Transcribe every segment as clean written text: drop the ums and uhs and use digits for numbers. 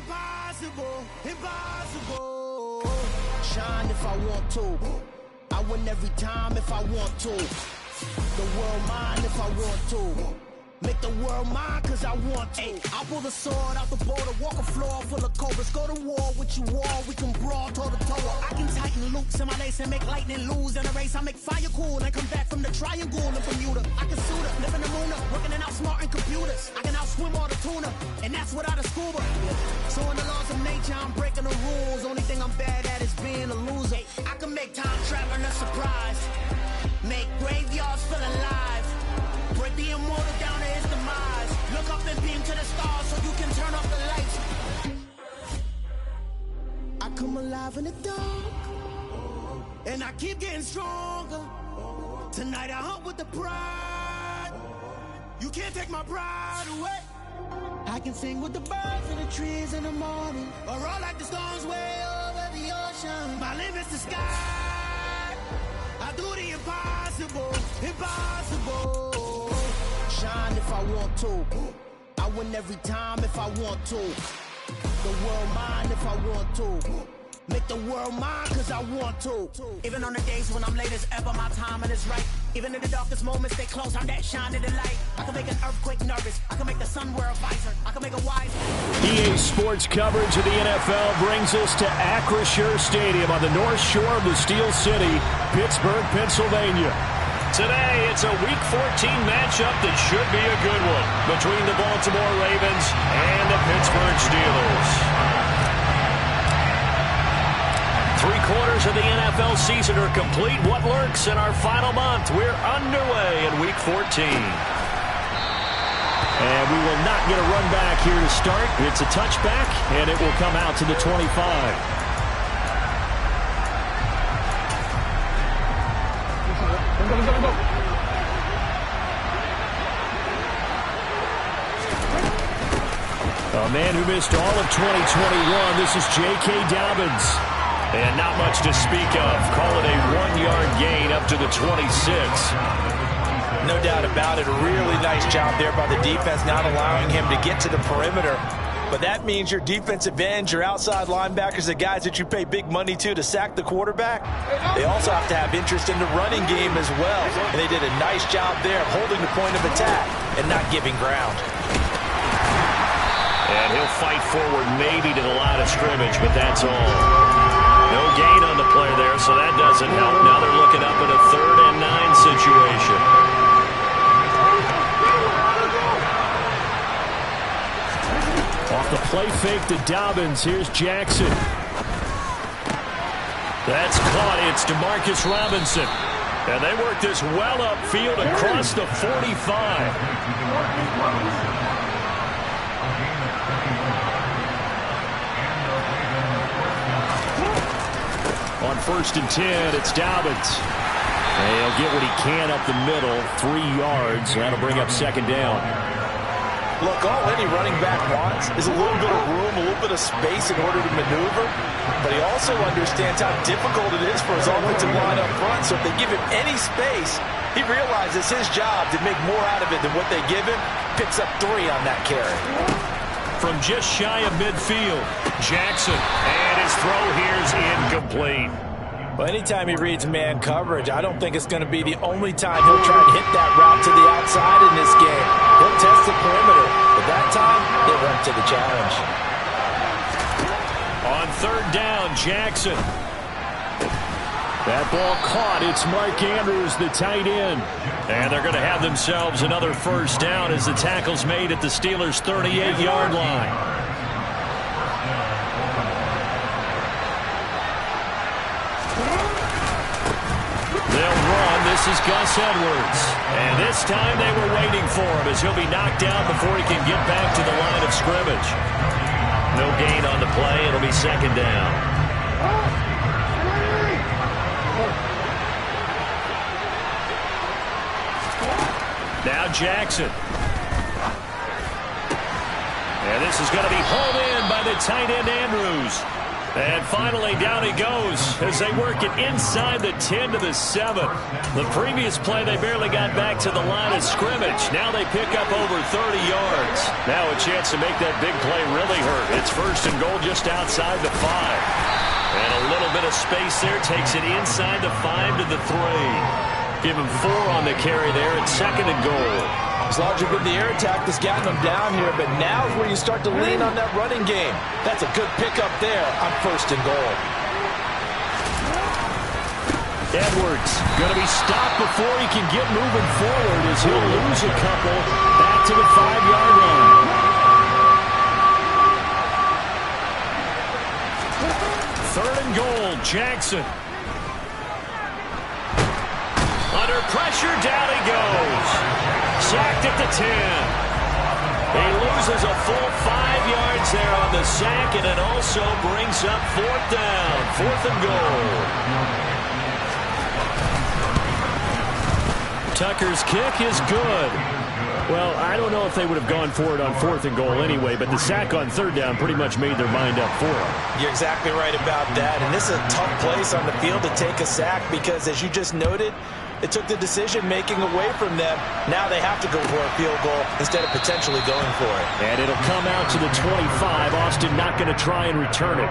impossible, impossible. Shine if I want to. I win every time if I want to. The world mine if I want to. Make the world mine cause I want to. Ay, I'll pull the sword out the border, walk a floor full of cobras. Go to war with you all, we can brawl toe to toe. I can tighten loops in my lace and make lightning lose in a race. I make fire cool and come back from the triangle in Bermuda. I can suit her, live in the moon, working and outsmarting computers. I can outswim all the tuna, and that's without a scuba. So in the laws of nature, I'm breaking the rules. Only thing I'm bad at is being a loser. I can make time traveling a surprise. Make graveyards feel alive. Break the immortal down to his demise. Look up and beam to the stars so you can turn off the lights. I come alive in the dark, and I keep getting stronger. Tonight I hunt with the pride. You can't take my pride away. I can sing with the birds and the trees in the morning, or roll like the storms way over the ocean. My limit's the sky. I do the impossible, impossible. Shine if I want to. I win every time if I want to. The world mine if I want to. Make the world mine cause I want to. Even on the days when I'm late as ever, my timing is right. Even in the darkest moments, stay close, I'm that shining the light. I can make an earthquake nervous. I can make the sun wear a visor. I can make a wise. EA Sports coverage of the NFL brings us to Acrisure Stadium on the north shore of the Steel City, Pittsburgh, Pennsylvania. Today, it's a Week 14 matchup that should be a good one between the Baltimore Ravens and the Pittsburgh Steelers. 3/4 of the NFL season are complete. What lurks in our final month? We're underway in Week 14. And we will not get a run back here to start. It's a touchback, and it will come out to the 25. A man who missed all of 2021, this is J.K. Dobbins. And not much to speak of. Call it a 1-yard gain up to the 26. No doubt about it. A really nice job there by the defense, not allowing him to get to the perimeter. But that means your defensive ends, your outside linebackers, the guys that you pay big money to sack the quarterback, they also have to have interest in the running game as well. And they did a nice job there of holding the point of attack and not giving ground. And he'll fight forward maybe to the line of scrimmage, but that's all. No gain on the play there, so that doesn't help. Now they're looking up at a 3rd and 9 situation. Off the play fake to Dobbins. Here's Jackson. That's caught. It's DeMarcus Robinson. And they work this well upfield across the 45. On 1st and 10, it's Dobbins. And he'll get what he can up the middle, 3 yards. That'll bring up 2nd down. Look, all any running back wants is a little bit of room, a little bit of space in order to maneuver. But he also understands how difficult it is for his offensive line up front. So if they give him any space, he realizes his job to make more out of it than what they give him. Picks up 3 on that carry. From just shy of midfield, Jackson. And his throw here is incomplete. Well, anytime he reads man coverage, I don't think it's going to be the only time he'll try and hit that route to the outside in this game. He'll test the perimeter, but that time, he'll run to the challenge. On 3rd down, Jackson. That ball caught. It's Mark Andrews, the tight end. And they're going to have themselves another 1st down as the tackle's made at the Steelers' 38-yard line. They'll run. This is Gus Edwards. And this time they were waiting for him as he'll be knocked down before he can get back to the line of scrimmage. No gain on the play. It'll be 2nd down. Now Jackson. And this is going to be hauled in by the tight end Andrews. And finally, down he goes as they work it inside the 10 to the 7. The previous play, they barely got back to the line of scrimmage. Now they pick up over 30 yards. Now a chance to make that big play really hurt. It's first and goal just outside the 5. And a little bit of space there takes it inside the 5 to the 3. Give him 4 on the carry there at second and goal. It's largely been the air attack that's gotten them down here, but now is where you start to lean on that running game. That's a good pickup there on first and goal. Edwards going to be stopped before he can get moving forward as he'll lose a couple back to the 5-yard line. Third and goal, Jackson. Under pressure, down he goes. Sacked at the 10. He loses a full 5 yards there on the sack, and it also brings up fourth down. Fourth and goal. Tucker's kick is good. Well, I don't know if they would have gone for it on fourth and goal anyway, but the sack on third down pretty much made their mind up for it. You're exactly right about that, and this is a tough place on the field to take a sack because, as you just noted, it took the decision-making away from them. Now they have to go for a field goal instead of potentially going for it. And it'll come out to the 25. Austin not going to try and return it.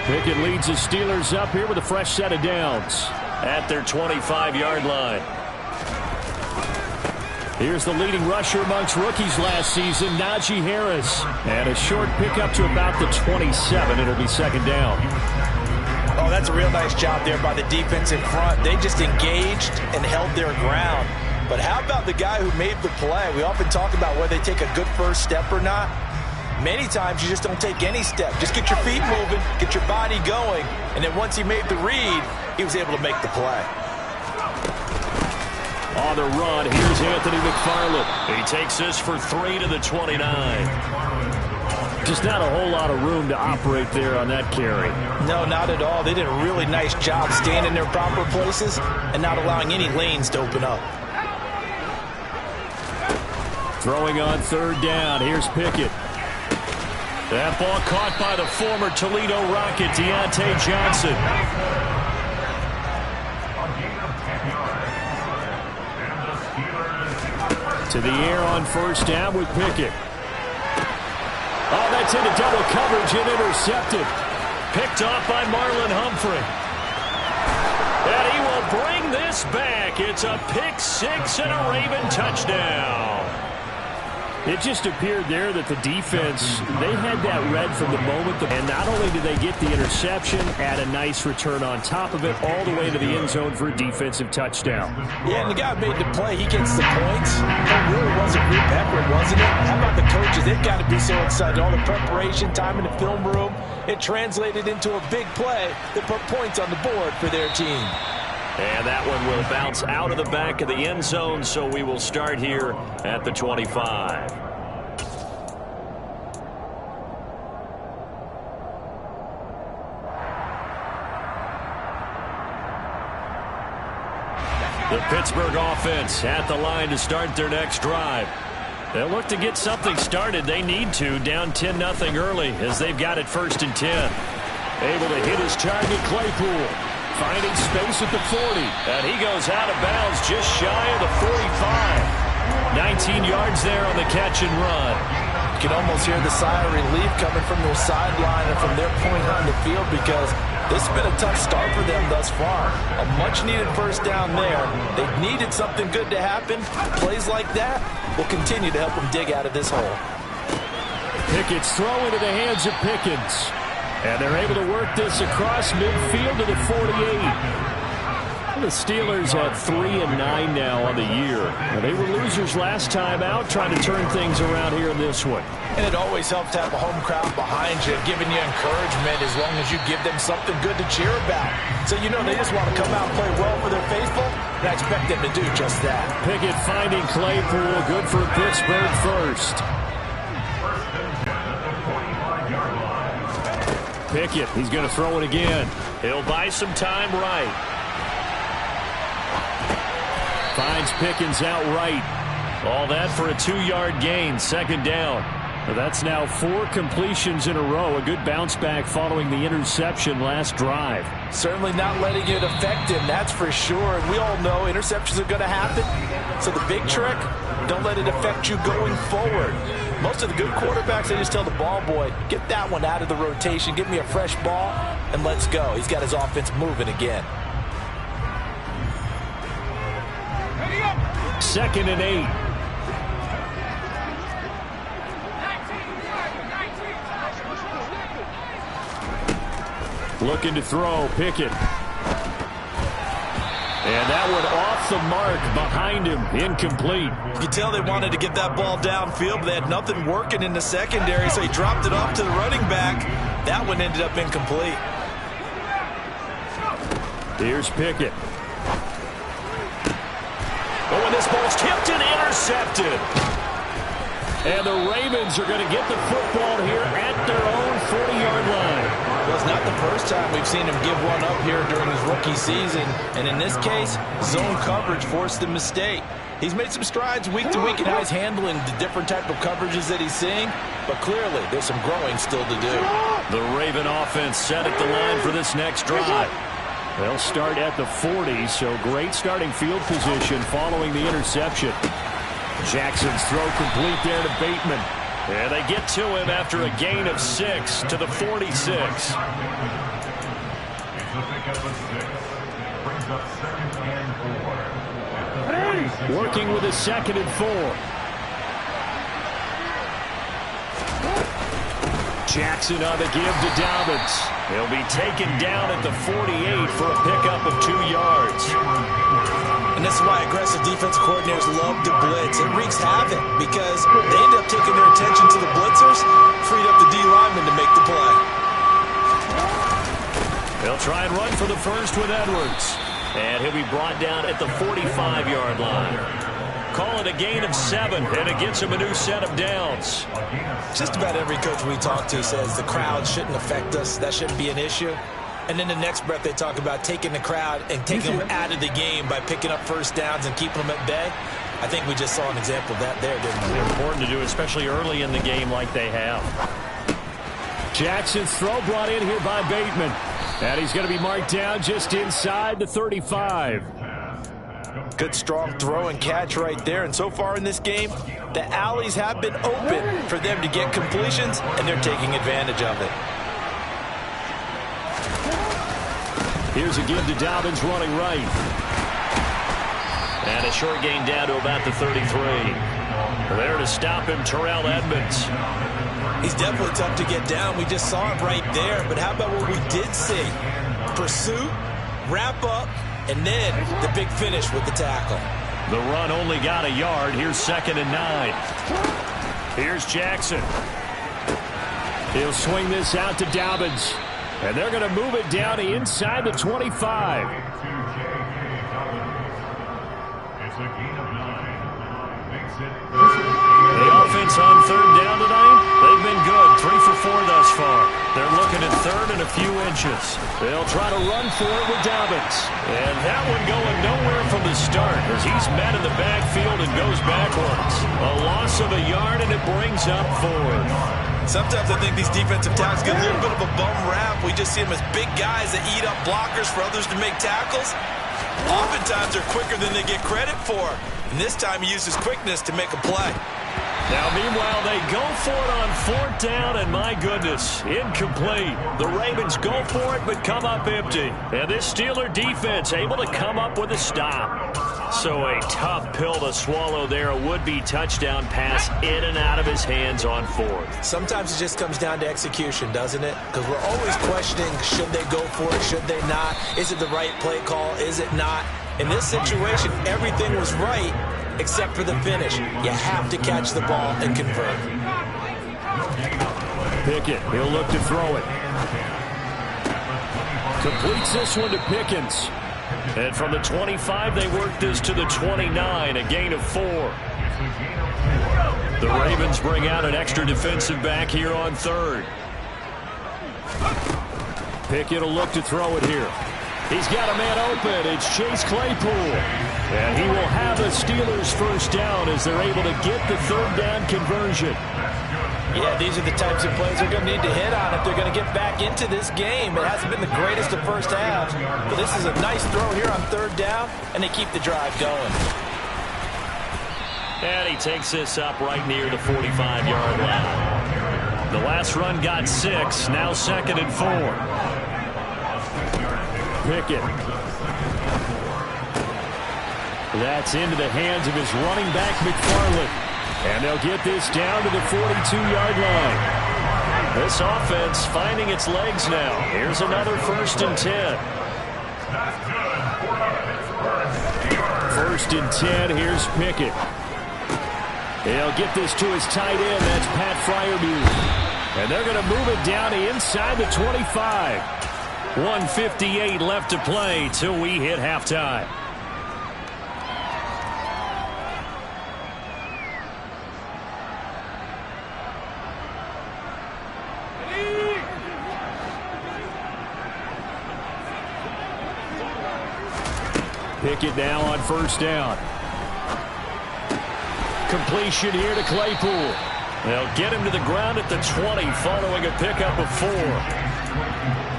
Pickett leads the Steelers up here with a fresh set of downs at their 25-yard line. Here's the leading rusher amongst rookies last season, Najee Harris. And a short pickup to about the 27. It'll be second down. Oh, that's a real nice job there by the defense in front. They just engaged and held their ground. But how about the guy who made the play? We often talk about whether they take a good first step or not. Many times you just don't take any step. Just get your feet moving, get your body going, and then once he made the read, he was able to make the play. On the run, here's Anthony McFarland. He takes this for 3 to the 29. Just not a whole lot of room to operate there on that carry. No, not at all. They did a really nice job staying in their proper places and not allowing any lanes to open up. Throwing on third down, here's Pickett. That ball caught by the former Toledo Rocket, Deontay Johnson. To the air on first down with Pickett. Oh, that's into double coverage and intercepted. Picked off by Marlon Humphrey. And he will bring this back. It's a pick six and a Raven touchdown. It just appeared there that the defense, they had that read from the moment. And not only did they get the interception, add a nice return on top of it, all the way to the end zone for a defensive touchdown. Yeah, and the guy made the play. He gets the points. It really was a group effort, wasn't it? How about the coaches? They've got to be so excited. All the preparation, time in the film room, it translated into a big play that put points on the board for their team. And that one will bounce out of the back of the end zone, so we will start here at the 25. The Pittsburgh offense at the line to start their next drive. They'll look to get something started. They need to, down 10-0 early as they've got it 1st and 10. Able to hit his target, Claypool. Finding space at the 40. And he goes out of bounds just shy of the 45. 19 yards there on the catch and run. You can almost hear the sigh of relief coming from their sideline and from their point on the field because this has been a tough start for them thus far. A much-needed first down there. They needed something good to happen. Plays like that will continue to help them dig out of this hole. Pickett's throw into the hands of Pickens. And they're able to work this across midfield to the 48. The Steelers at 3-9 now on the year. Now, they were losers last time out, trying to turn things around here in this one. And it always helps to have a home crowd behind you, giving you encouragement as long as you give them something good to cheer about. So you know they just want to come out and play well for their faithful, and I expect them to do just that. Pickett finding Claypool, good for Pittsburgh first. Pickett, he's going to throw it again. He'll buy some time right. Finds Pickens outright. All that for a 2-yard gain, second down. That's now 4 completions in a row. A good bounce back following the interception last drive. Certainly not letting it affect him, that's for sure. And we all know interceptions are going to happen. So the big trick, don't let it affect you going forward. Most of the good quarterbacks, they just tell the ball boy, get that one out of the rotation, give me a fresh ball, and let's go. He's got his offense moving again. 2nd and 8. Looking to throw, Pickett. And that one off the mark behind him, incomplete. You can tell they wanted to get that ball downfield, but they had nothing working in the secondary, so he dropped it off to the running back. That one ended up incomplete. Here's Pickett. Oh, and this ball's tipped and intercepted. And the Ravens are going to get the football here at their own 40-yard line. Well, it's not the first time we've seen him give one up here during his rookie season. And in this case, zone coverage forced the mistake. He's made some strides week to week in how he's handling the different type of coverages that he's seeing. But clearly, there's some growing still to do. The Raven offense set at the line for this next drive. They'll start at the 40, so great starting field position following the interception. Jackson's throw complete there to Bateman. And they get to him after a gain of 6 to the 46. Working with a 2nd and 4. Jackson on the give to Dobbins. He'll be taken down at the 48 for a pickup of 2 yards. And this is why aggressive defensive coordinators love to blitz. It wreaks havoc because they end up taking their attention to the blitzers, freed up the D lineman to make the play. They'll try and run for the first with Edwards. And he'll be brought down at the 45-yard line. Call it a gain of 7, and it gets him a new set of downs. Just about every coach we talk to says the crowd shouldn't affect us. That shouldn't be an issue. And then the next breath they talk about taking the crowd and taking them out of the game by picking up first downs and keeping them at bay. I think we just saw an example of that there, didn't we? Important to do, especially early in the game like they have. Jackson's throw brought in here by Bateman. And he's going to be marked down just inside the 35. Good strong throw and catch right there. And so far in this game, the alleys have been open for them to get completions, and they're taking advantage of it. Here's a give to Dobbins running right. And a short gain down to about the 33. There to stop him, Terrell Edmonds. He's definitely tough to get down. We just saw it right there. But how about what we did see? Pursuit, wrap up, and then the big finish with the tackle. The run only got a yard. Here's 2nd and 9. Here's Jackson. He'll swing this out to Dobbins. And they're going to move it down to inside the 25. The offense on 3rd down tonight, they've been good. 3 for 4 thus far. They're looking at 3rd and a few inches. They'll try to run for it with Dobbins. And that one going nowhere from the start as he's met in the backfield and goes backwards. A loss of a yard, and it brings up 4. Sometimes I think these defensive tackles get a little bit of a bum rap. We just see them as big guys that eat up blockers for others to make tackles. Oftentimes they're quicker than they get credit for. And this time he uses quickness to make a play. Now, meanwhile, they go for it on 4th down, and my goodness, incomplete. The Ravens go for it, but come up empty. And this Steeler defense able to come up with a stop. So a tough pill to swallow there. A would-be touchdown pass in and out of his hands on fourth. Sometimes it just comes down to execution, doesn't it? Because we're always questioning, should they go for it, should they not? Is it the right play call, is it not? In this situation, everything was right except for the finish. You have to catch the ball and convert. Pickett, he'll look to throw it. Completes this one to Pickens. And from the 25, they work this to the 29, a gain of 4. The Ravens bring out an extra defensive back here on third. Pickett will look to throw it here. He's got a man open. It's Chase Claypool. And he will have the Steelers first down as they're able to get the third down conversion. Yeah, these are the types of plays they're going to need to hit on if they're going to get back into this game. It hasn't been the greatest of first halves, but this is a nice throw here on third down, and they keep the drive going. And he takes this up right near the 45-yard line. The last run got 6, now 2nd and 4. Pickett. That's into the hands of his running back, McFarland. And they'll get this down to the 42-yard line. This offense finding its legs now. Here's another 1st and 10. 1st and 10, here's Pickett. They'll get this to his tight end, that's Pat Freiermuth. And they're going to move it down inside the 25. 1:58 left to play till we hit halftime. Pickett now on 1st down. Completion here to Claypool. They'll get him to the ground at the 20 following a pickup of 4.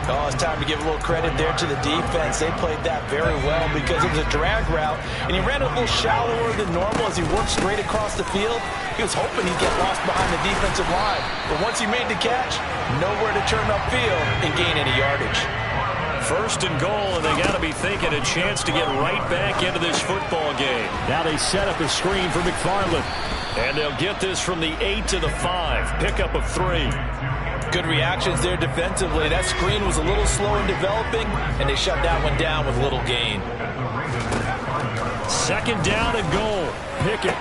Oh, it's time to give a little credit there to the defense. They played that very well because it was a drag route, and he ran a little shallower than normal as he worked straight across the field. He was hoping he'd get lost behind the defensive line, but once he made the catch, nowhere to turn upfield and gain any yardage. 1st and goal, and they got to be thinking a chance to get right back into this football game. Now they set up a screen for McFarland, and they'll get this from the 8 to the 5. Pickup of 3. Good reactions there defensively. That screen was a little slow in developing, and they shut that one down with little gain. 2nd down and goal. Pickett.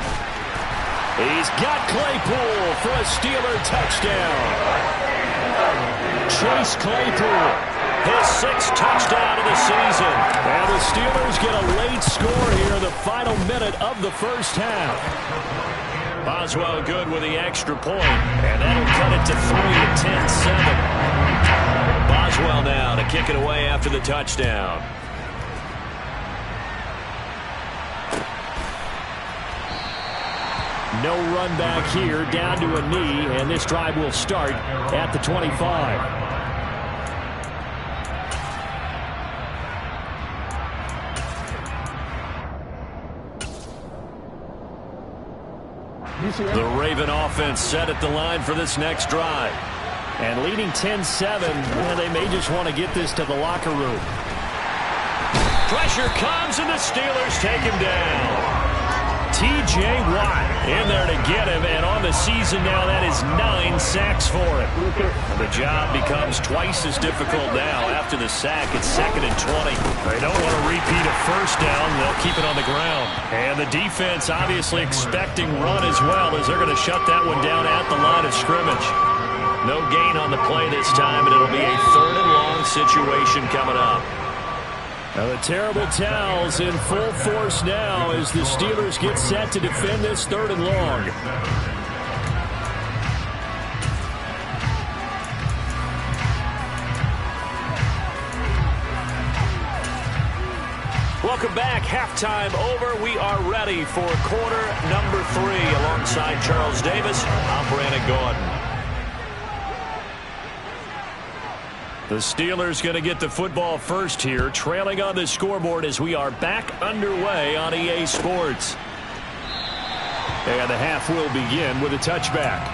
He's got Claypool for a Steeler touchdown. Chase Claypool. His 6th touchdown of the season. And the Steelers get a late score here in the final minute of the first half. Boswell good with the extra point, and that'll cut it to 3 at 10-7. Boswell now to kick it away after the touchdown. No run back here, down to a knee, and this drive will start at the 25. The Raven offense set at the line for this next drive. And leading 10-7, they may just want to get this to the locker room. Pressure comes, and the Steelers take him down. T.J. Watt in there to get him, and on the season now, that is 9 sacks for him. The job becomes twice as difficult now. After the sack, it's 2nd and 20. They don't want to repeat a 1st down. They'll keep it on the ground. And the defense obviously expecting run as well, as they're going to shut that one down at the line of scrimmage. No gain on the play this time, and it'll be a 3rd and long situation coming up. Now the terrible towels in full force now as the Steelers get set to defend this 3rd and long. Welcome back. Halftime over. We are ready for quarter number 3 alongside Charles Davis. I'm Brandon Gordon. The Steelers going to get the football first here, trailing on the scoreboard as we are back underway on EA Sports. And the half will begin with a touchback.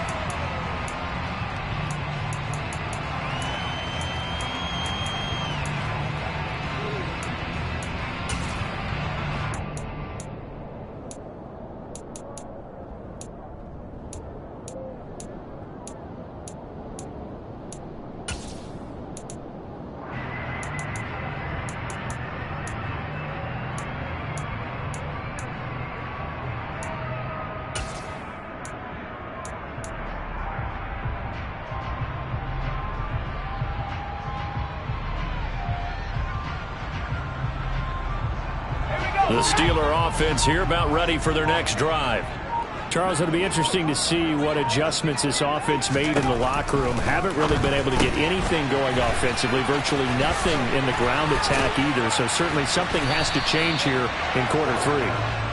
The Steeler offense here about ready for their next drive. Charles, it'll be interesting to see what adjustments this offense made in the locker room. Haven't really been able to get anything going offensively, virtually nothing in the ground attack either. So certainly something has to change here in quarter 3.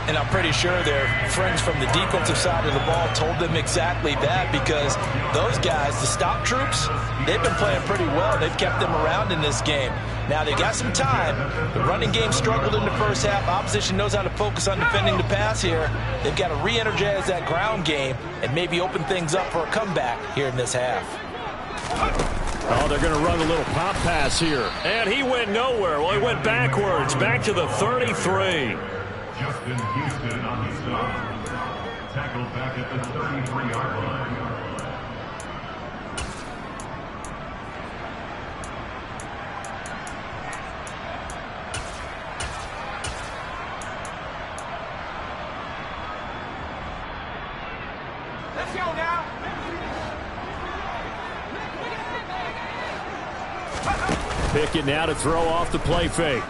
And I'm pretty sure their friends from the defensive side of the ball told them exactly that, because those guys, the stop troops, they've been playing pretty well. They've kept them around in this game. Now, they got some time. The running game struggled in the first half. Opposition knows how to focus on defending the pass here. They've got to re-energize that ground game and maybe open things up for a comeback here in this half. Oh, they're going to run a little pop pass here. And he went nowhere. Well, he went backwards, back to the 33. Justin Houston on the stop. Tackled back at the 33-yard line. Let's go now. Pickett now to throw off the play fake.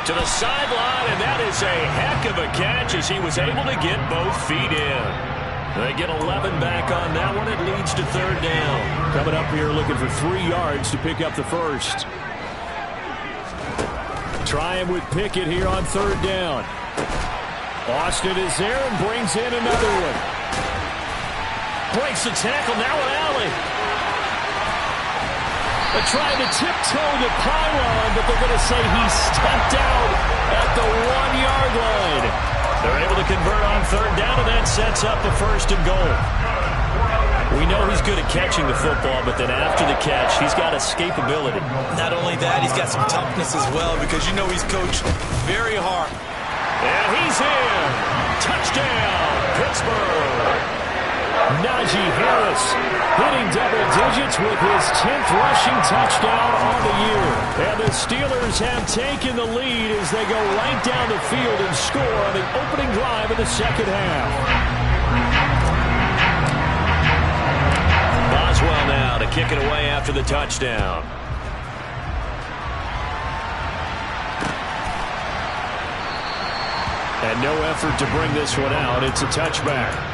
To the sideline, and that is a heck of a catch as he was able to get both feet in. They get 11 back on that one. It leads to 3rd down. Coming up here looking for 3 yards to pick up the first. Try him with Pickett here on 3rd down. Austin is there and brings in another one. Breaks the tackle, now an alley. They're trying to tiptoe the pylon, but they're going to say he stepped out at the 1-yard line. They're able to convert on 3rd down, and that sets up a 1st and goal. We know he's good at catching the football, but then after the catch, he's got escapability. Not only that, he's got some toughness as well, because you know he's coached very hard. And he's in. Touchdown, Pittsburgh. Najee Harris hitting double digits with his 10th rushing touchdown on the year. And the Steelers have taken the lead as they go right down the field and score on the opening drive of the second half. Boswell now to kick it away after the touchdown. And no effort to bring this one out. It's a touchback.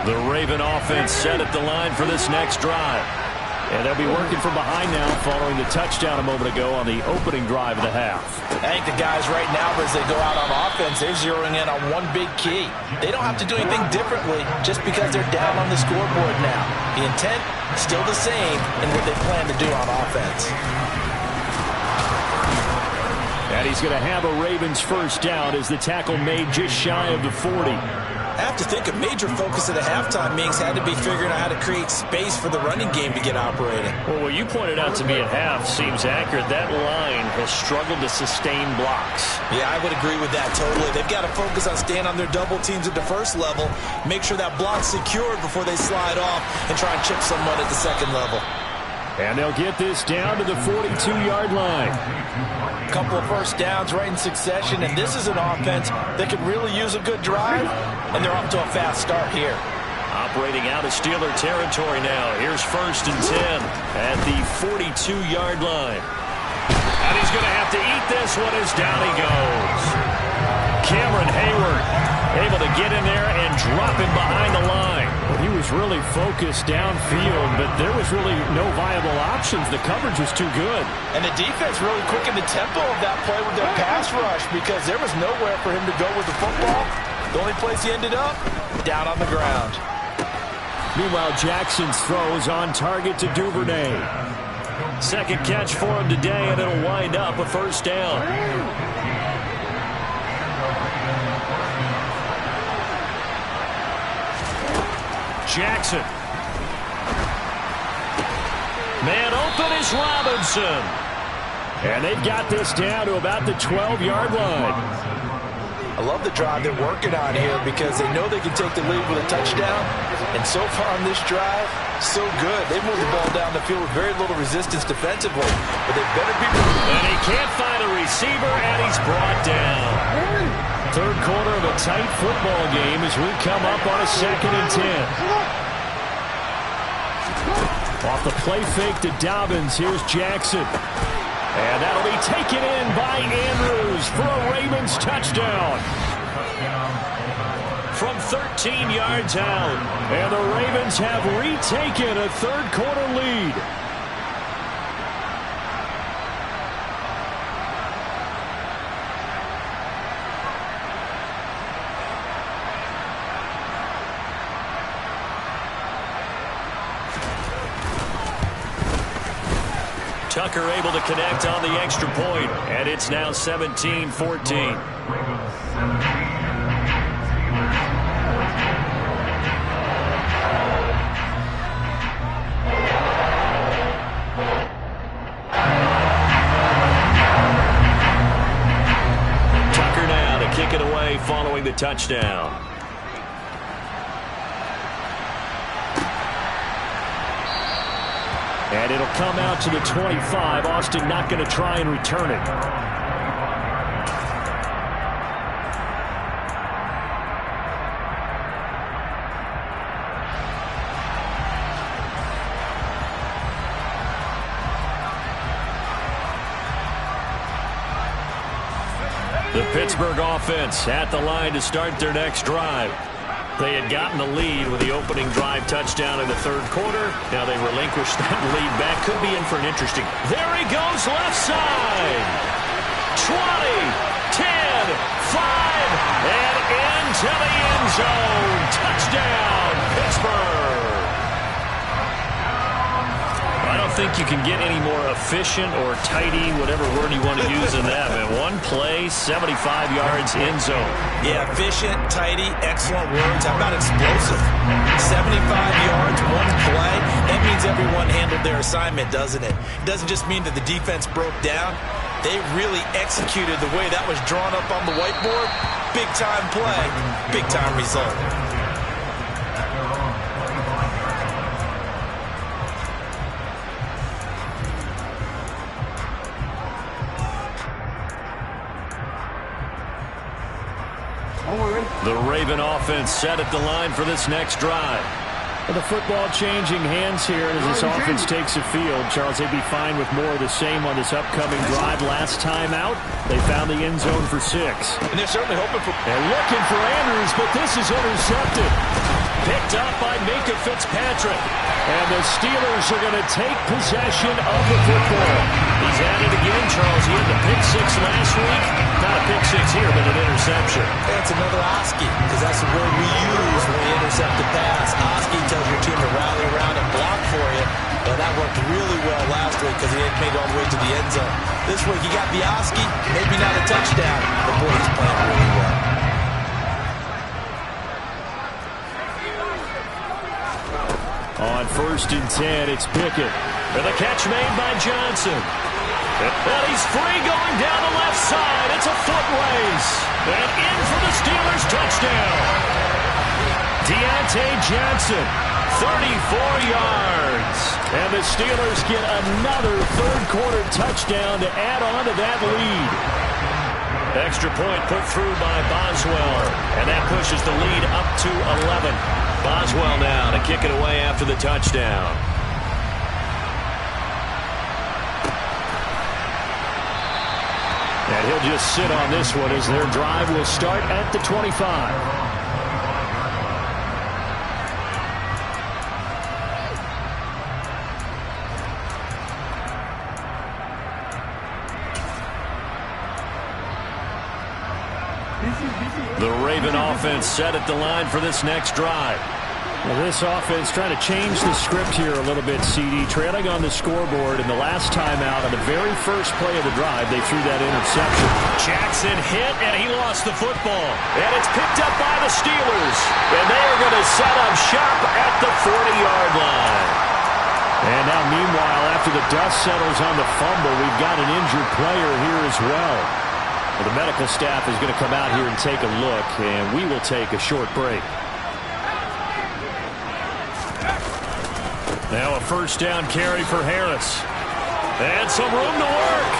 The Raven offense set at the line for this next drive. And they'll be working from behind now following the touchdown a moment ago on the opening drive of the half. I think the guys right now, as they go out on offense, they're zeroing in on one big key. They don't have to do anything differently just because they're down on the scoreboard now. The intent is still the same in what they plan to do on offense. And he's going to have a Ravens first down as the tackle made just shy of the 40. I have to think a major focus at the halftime meetings had to be figuring out how to create space for the running game to get operating. Well, what you pointed out to me at half seems accurate. That line has struggled to sustain blocks. Yeah, I would agree with that totally. They've got to focus on staying on their double teams at the first level, make sure that block's secured before they slide off and try and chip someone at the second level. And they'll get this down to the 42-yard line. A couple of first downs right in succession, and this is an offense that could really use a good drive, and they're off to a fast start here. Operating out of Steeler territory now. Here's 1st and 10 at the 42-yard line. And he's going to have to eat this one as down he goes. Cameron Hayward able to get in there and drop him behind the line. Well, he was really focused downfield, but there was really no viable options. The coverage was too good. And the defense really quickened the tempo of that play with their pass rush, because there was nowhere for him to go with the football. The only place he ended up, down on the ground. Meanwhile, Jackson's throws on target to Duvernay. Second catch for him today, and it'll wind up a first down. Jackson. Man open is Robinson. And they've got this down to about the 12-yard line. I love the drive they're working on here because they know they can take the lead with a touchdown. And so far on this drive, so good. They moved the ball down the field with very little resistance defensively. But they better be... And he can't find a receiver, and he's brought down. Third quarter of a tight football game as we come up on a 2nd and 10. Off the play fake to Dobbins, here's Jackson. And that'll be taken in by Andrews for a Ravens touchdown. From 13 yards out. And the Ravens have retaken a third-quarter lead. Tucker able to connect on the extra point, and it's now 17-14. Tucker now to kick it away following the touchdown. And it'll come out to the 25. Austin not going to try and return it. The Pittsburgh offense at the line to start their next drive. They had gotten the lead with the opening drive touchdown in the third quarter. Now they relinquished that lead back. Could be in for an interesting. There he goes, left side. 20, 10, 5, and into the end zone. Touchdown, Pittsburgh. I don't think you can get any more efficient or tidy, whatever word you want to use in that, man. One play, 75 yards, end zone. Yeah, efficient, tidy, excellent words. How about explosive? 75 yards, one play. That means everyone handled their assignment, doesn't it? It doesn't just mean that the defense broke down. They really executed the way that was drawn up on the whiteboard. Big-time play, big-time result. The Raven offense set at the line for this next drive. Well, the football changing hands here as this offense takes the field. Charles, they'd be fine with more of the same on this upcoming drive. Last time out, they found the end zone for 6. And they're certainly hoping for... They're looking for Andrews, but this is intercepted. Picked up by Minka Fitzpatrick. And the Steelers are going to take possession of the football. He's at it again, Charles. He had the pick 6 last week. Not a pick 6 here, but an interception. That's another Oski, because that's the word we use when we intercept a pass. Oski tells your team to rally around and block for you. But that worked really well last week because he made it all the way to the end zone. This week he got the Oski, maybe not a touchdown, but boy, he's playing really well. On 1st and 10, it's Pickett. And the catch made by Johnson. And he's free going down the left side. It's a foot race. And in for the Steelers touchdown. Deontay Johnson, 34 yards. And the Steelers get another third-quarter touchdown to add on to that lead. Extra point put through by Boswell. And that pushes the lead up to 11. Boswell now to kick it away after the touchdown. And he'll just sit on this one as their drive will start at the 25. The Raven offense set at the line for this next drive. Well, this offense trying to change the script here a little bit, CD. Trailing on the scoreboard, and the last time out on the very first play of the drive, they threw that interception. Jackson hit, and he lost the football. And it's picked up by the Steelers. And they are going to set up shop at the 40-yard line. And now, meanwhile, after the dust settles on the fumble, we've got an injured player here as well. The medical staff is going to come out here and take a look, and we will take a short break. Now a first down carry for Harris. And some room to work.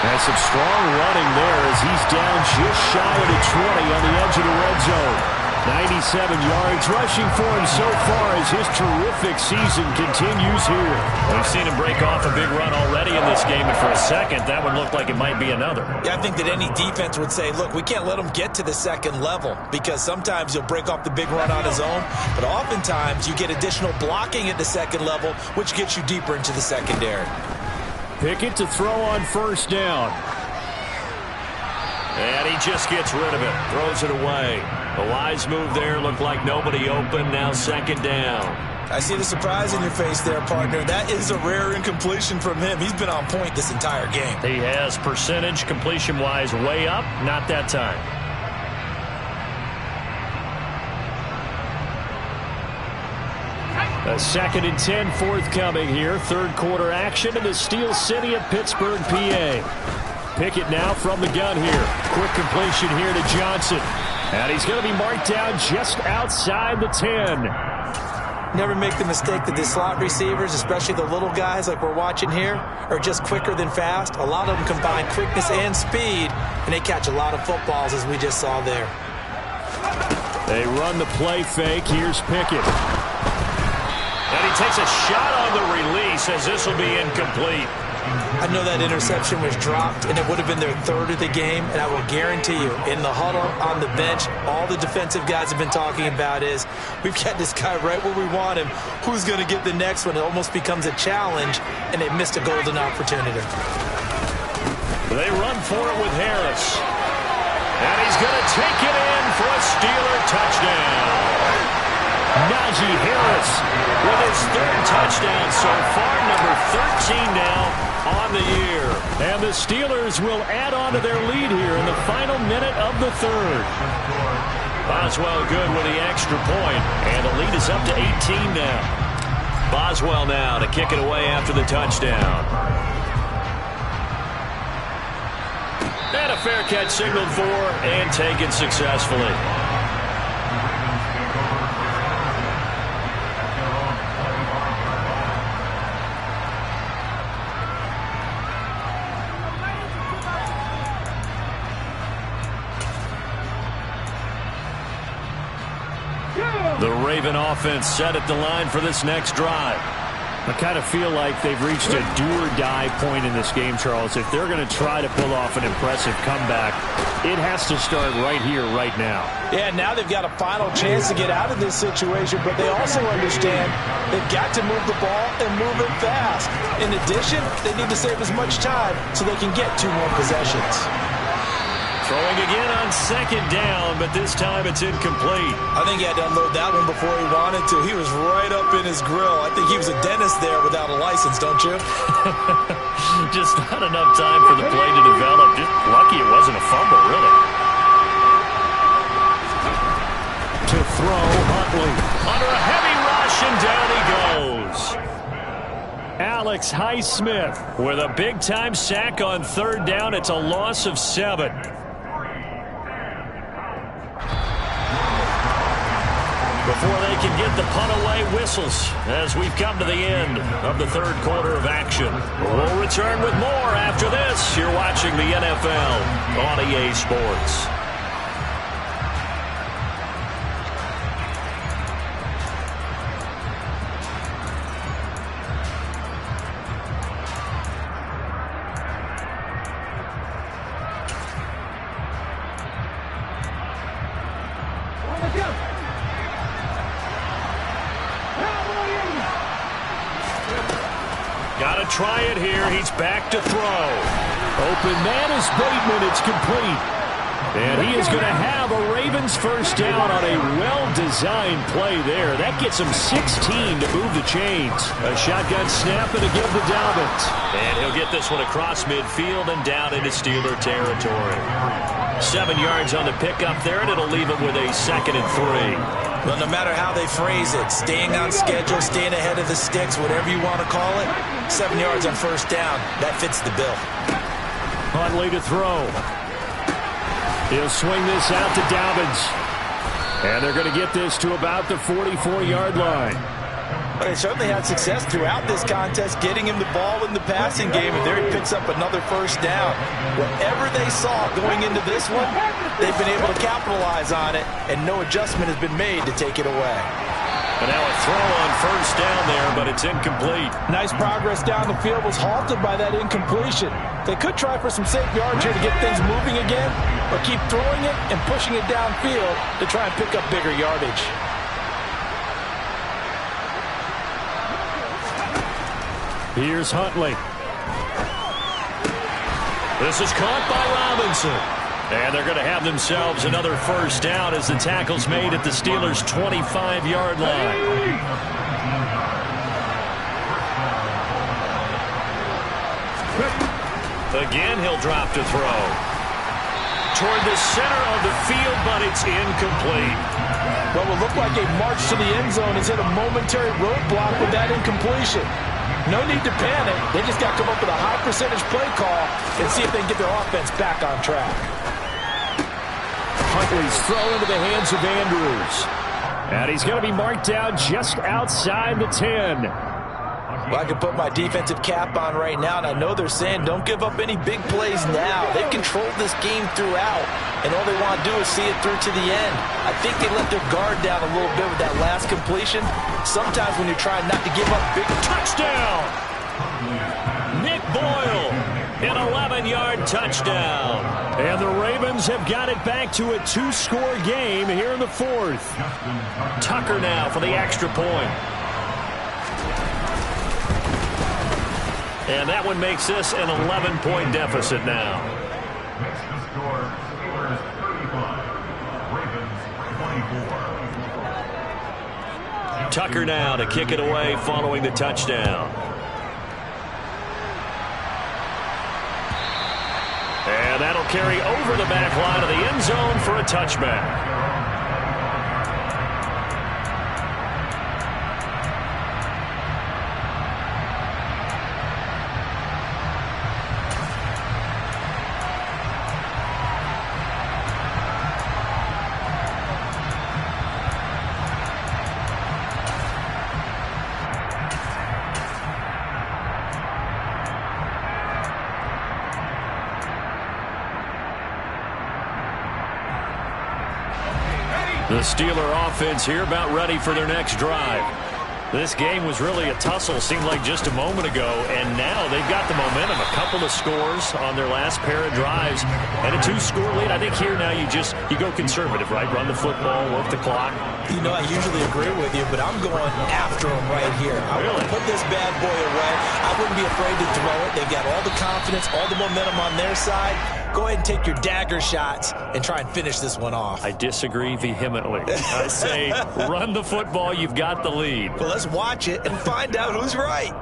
And some strong running there as he's down just shy of the 20 on the edge of the red zone. 97 yards rushing for him so far as his terrific season continues here. We've seen him break off a big run already in this game, and for a second, that would look like it might be another. Yeah, I think that any defense would say, look, we can't let him get to the second level because sometimes he'll break off the big run on his own, but oftentimes you get additional blocking at the second level, which gets you deeper into the secondary. Pickett to throw on first down. And he just gets rid of it, throws it away. A wise move there, looked like nobody open, now second down. I see the surprise in your face there, partner. That is a rare incompletion from him. He's been on point this entire game. He has percentage completion-wise way up, not that time. A 2nd and 10 forthcoming here. Third quarter action in the Steel City of Pittsburgh, PA. Pickett now from the gun here. Quick completion here to Johnson. And he's going to be marked down just outside the 10. Never make the mistake that the slot receivers, especially the little guys like we're watching here, are just quicker than fast. A lot of them combine quickness and speed, and they catch a lot of footballs, as we just saw there. They run the play fake. Here's Pickett. And he takes a shot on the release as this will be incomplete. I know that interception was dropped, and it would have been their third of the game, and I will guarantee you, in the huddle, on the bench, all the defensive guys have been talking about is, we've got this guy right where we want him. Who's going to get the next one? It almost becomes a challenge, and they missed a golden opportunity. They run for it with Harris. And he's going to take it in for a Steeler touchdown. Najee Harris with his third touchdown so far, number 13 now on the year. And the Steelers will add on to their lead here in the final minute of the third. Boswell good with the extra point, and the lead is up to 18 now. Boswell now to kick it away after the touchdown. And a fair catch signaled for and taken successfully. The Raven offense set at the line for this next drive. I kind of feel like they've reached a do-or-die point in this game, Charles. If they're going to try to pull off an impressive comeback, it has to start right here, right now. Yeah, now they've got a final chance to get out of this situation, but they also understand they've got to move the ball and move it fast. In addition, they need to save as much time so they can get 2 more possessions. Throwing again on second down, but this time it's incomplete. I think he had to unload that one before he wanted to. He was right up in his grill. I think he was a dentist there without a license, don't you? Just not enough time for the play to develop. Just lucky it wasn't a fumble, really. To throw, Huntley. Under a heavy rush, and down he goes. Alex Highsmith with a big-time sack on third down. It's a loss of 7. Before they can get the punt away, whistles as we've come to the end of the third quarter of action. We'll return with more after this. You're watching the NFL on EA Sports. Got to try it here. He's back to throw. Open man is Bateman. It's complete. And he is going to have a Ravens first down on a well-designed play there. That gets him 16 to move the chains. A shotgun snap and a give to Dobbins. And he'll get this one across midfield and down into Steeler territory. 7 yards on the pickup there, and it'll leave him with a 2nd and 3. Well, no matter how they phrase it, staying on schedule, staying ahead of the sticks, whatever you want to call it, 7 yards on first down, that fits the bill. Huntley to throw. He'll swing this out to Dobbins. And they're going to get this to about the 44-yard line. But they certainly had success throughout this contest, getting him the ball in the passing game, and there he picks up another first down. Whatever they saw going into this one, they've been able to capitalize on it, and no adjustment has been made to take it away. And now a throw on first down there, but it's incomplete. Nice progress down the field, was halted by that incompletion. They could try for some safe yards here to get things moving again, or keep throwing it and pushing it downfield to try and pick up bigger yardage. Here's Huntley. This is caught by Robinson. And they're going to have themselves another first down as the tackle's made at the Steelers' 25-yard line. Again, he'll drop to throw. Toward the center of the field, but it's incomplete. What will look like a march to the end zone has hit a momentary roadblock with that incompletion. No need to panic. They just got to come up with a high percentage play call and see if they can get their offense back on track. Huntley's thrown into the hands of Andrews. And he's going to be marked down just outside the 10. Well, I can put my defensive cap on right now, and I know they're saying don't give up any big plays now. They've controlled this game throughout, and all they want to do is see it through to the end. I think they let their guard down a little bit with that last completion. Sometimes when you're trying not to give up big... Touchdown! Nick Boyle, an 11-yard touchdown. And the Ravens have got it back to a 2-score game here in the fourth. Tucker now for the extra point. And that one makes this an 11-point deficit now. Makes the score Steelers 35, Ravens 24. Tucker now to kick it away following the touchdown. And that'll carry over the back line of the end zone for a touchback. The Steeler offense here about ready for their next drive. This game was really a tussle, seemed like just a moment ago, and now they've got the momentum. A couple of scores on their last pair of drives and a 2-score lead. I think here now you go conservative, right? Run the football, work the clock. You know, I usually agree with you, but I'm going after them right here. I want to put this bad boy away. I wouldn't be afraid to throw it. They've got all the confidence, all the momentum on their side. Go ahead and take your dagger shots and try and finish this one off. I disagree vehemently. I say run the football. You've got the lead. Well, let's watch it and find out who's right.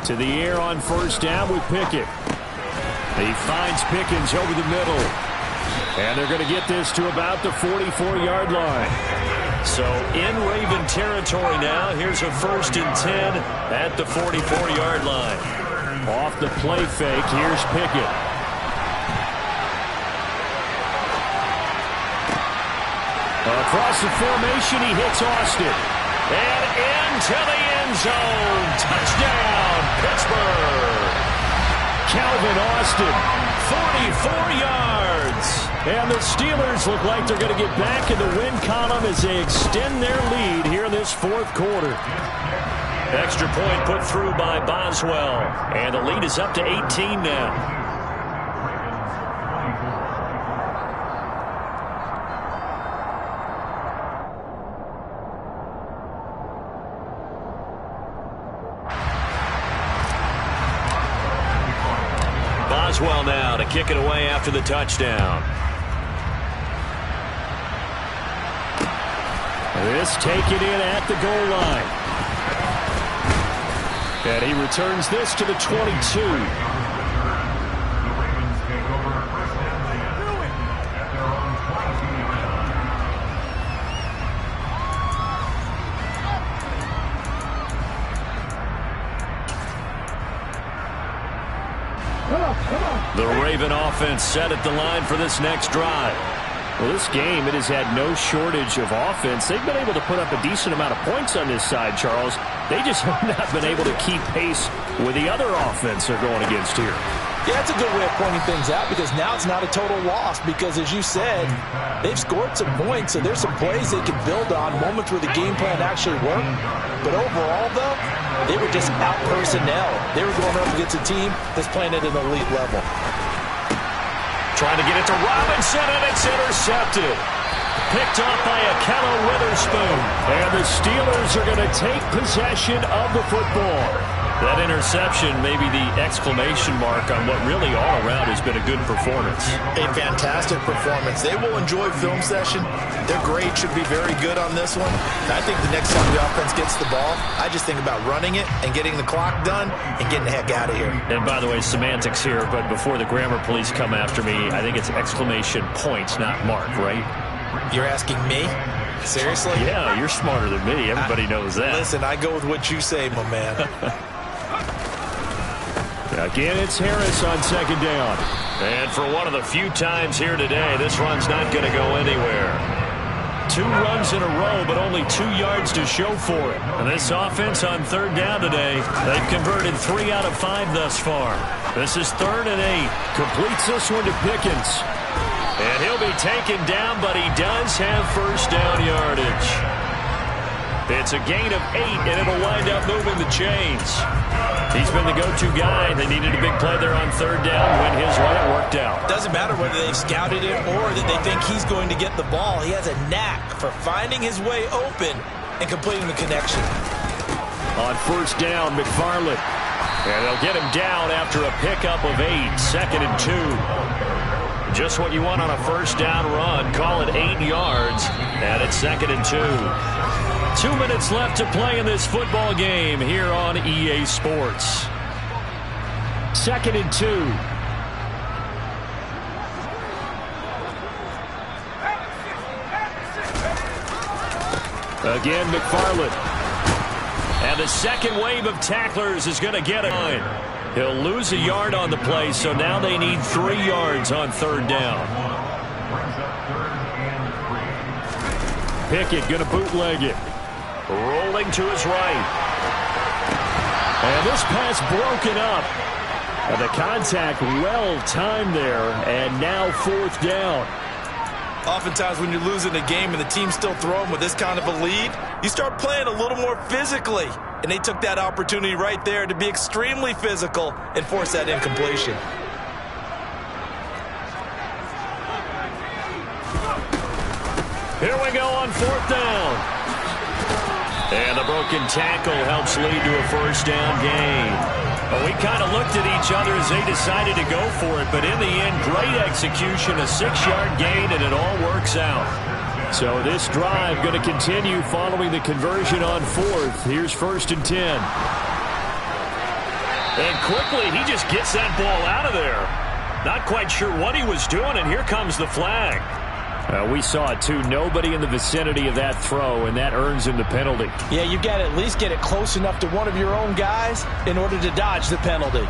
To the air on first down with Pickett. He finds Pickens over the middle. And they're going to get this to about the 44-yard line. So in Raven territory now. Here's a 1st and 10 at the 44-yard line. Off the play fake, here's Pickett. Across the formation, he hits Austin. And into the end zone. Touchdown, Pittsburgh. Calvin Austin, 44 yards. And the Steelers look like they're going to get back in the win column as they extend their lead here in this fourth quarter. Extra point put through by Boswell. And the lead is up to 18 now. Boswell now to kick it away after the touchdown. This taken in at the goal line. And he returns this to the 22. The Raven offense set at the line for this next drive. Well, this game, it has had no shortage of offense. They've been able to put up a decent amount of points on this side, Charles. They just have not been able to keep pace with the other offense they're going against here. Yeah, that's a good way of pointing things out because now it's not a total loss because, as you said, they've scored some points, so there's some plays they can build on, moments where the game plan actually worked. But overall, though, they were just out-personnel. They were going up against a team that's playing at an elite level. Trying to get it to Robinson, and it's intercepted. Picked off by Akello Witherspoon. And the Steelers are going to take possession of the football. That interception may be the exclamation mark on what really all around has been a good performance. A fantastic performance. They will enjoy film session. Their grade should be very good on this one. And I think the next time the offense gets the ball, I just think about running it and getting the clock done and getting the heck out of here. And by the way, semantics here, but before the grammar police come after me, I think it's exclamation points, not mark, right? You're asking me? Seriously? Yeah, you're smarter than me. Everybody knows that. Listen, I go with what you say, my man. Again, it's Harris on second down. And for one of the few times here today, this run's not going to go anywhere. 2 runs in a row, but only 2 yards to show for it. And this offense on third down today, they've converted 3 out of 5 thus far. This is 3rd and 8. Completes this one to Pickens. And he'll be taken down, but he does have first down yardage. It's a gain of 8, and it'll wind up moving the chains. He's been the go-to guy. They needed a big play there on third down. Went his way. It worked out. Doesn't matter whether they've scouted it or that they think he's going to get the ball. He has a knack for finding his way open and completing the connection. On first down, McFarland. And they'll get him down after a pickup of 8. 2nd and 2. Just what you want on a first down run. Call it 8 yards. And it's 2nd and 2. 2 minutes left to play in this football game here on EA Sports. 2nd and 2. Again, McFarland. And the second wave of tacklers is going to get it. He'll lose a yard on the play, so now they need 3 yards on third down. Pickett going to bootleg it. Rolling to his right. And this pass broken up. And the contact well timed there. And now 4th down. Oftentimes when you're losing a game and the team's still throwing with this kind of a lead, you start playing a little more physically. And they took that opportunity right there to be extremely physical and force that incompletion. Here we go on 4th down. And the broken tackle helps lead to a first down gain. Well, we kind of looked at each other as they decided to go for it, but in the end, great execution, a 6-yard gain, and it all works out. So this drive going to continue following the conversion on 4th. Here's 1st and 10. And quickly, he just gets that ball out of there. Not quite sure what he was doing, and here comes the flag. We saw it, too. Nobody in the vicinity of that throw, and that earns him the penalty. Yeah, you've got to at least get it close enough to one of your own guys in order to dodge the penalty.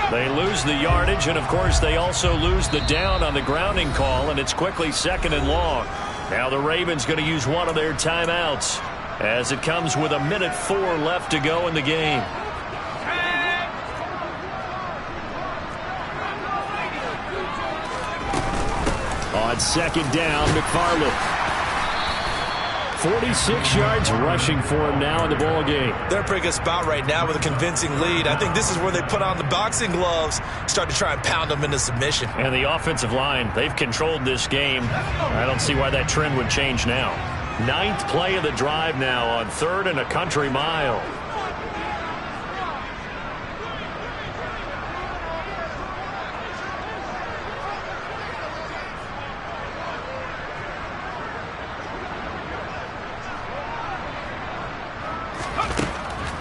They lose the yardage, and, of course, they also lose the down on the grounding call, and it's quickly 2nd and long. Now the Ravens going to use one of their timeouts as it comes with 1:04 left to go in the game. On 2nd down, McFarland. 46 yards rushing for him now in the ball game. They're in a pretty good spot right now with a convincing lead. I think this is where they put on the boxing gloves, start to try and pound them into submission. And the offensive line, they've controlled this game. I don't see why that trend would change now. 9th play of the drive now on 3rd and a country mile.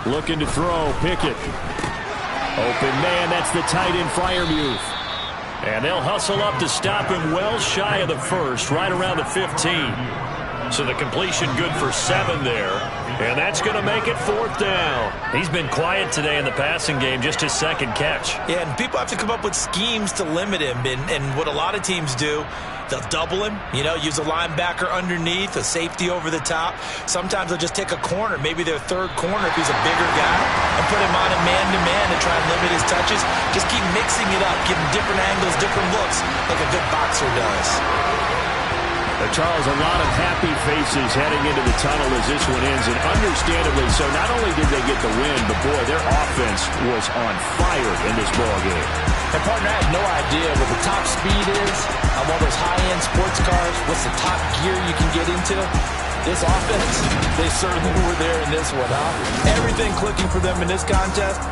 Looking to throw, Pickett. Open man, that's the tight end Freiermuth. And they'll hustle up to stop him well shy of the 1st, right around the 15. So the completion good for 7 there. And that's going to make it 4th down. He's been quiet today in the passing game, just his 2nd catch. Yeah, and people have to come up with schemes to limit him. And what a lot of teams do, they'll double him, use a linebacker underneath, a safety over the top. Sometimes they'll just take a corner, maybe their 3rd corner if he's a bigger guy, and put him on a man-to-man and try and limit his touches. Just keep mixing it up, give him different angles, different looks, like a good boxer does. Charles, a lot of happy faces heading into the tunnel as this one ends, and understandably so. Not only did they get the win, but boy, their offense was on fire in this ballgame. And partner, I have no idea what the top speed is on one of those high-end sports cars. What's the top gear you can get into? This offense, they certainly were there in this one, huh? Everything clicking for them in this contest.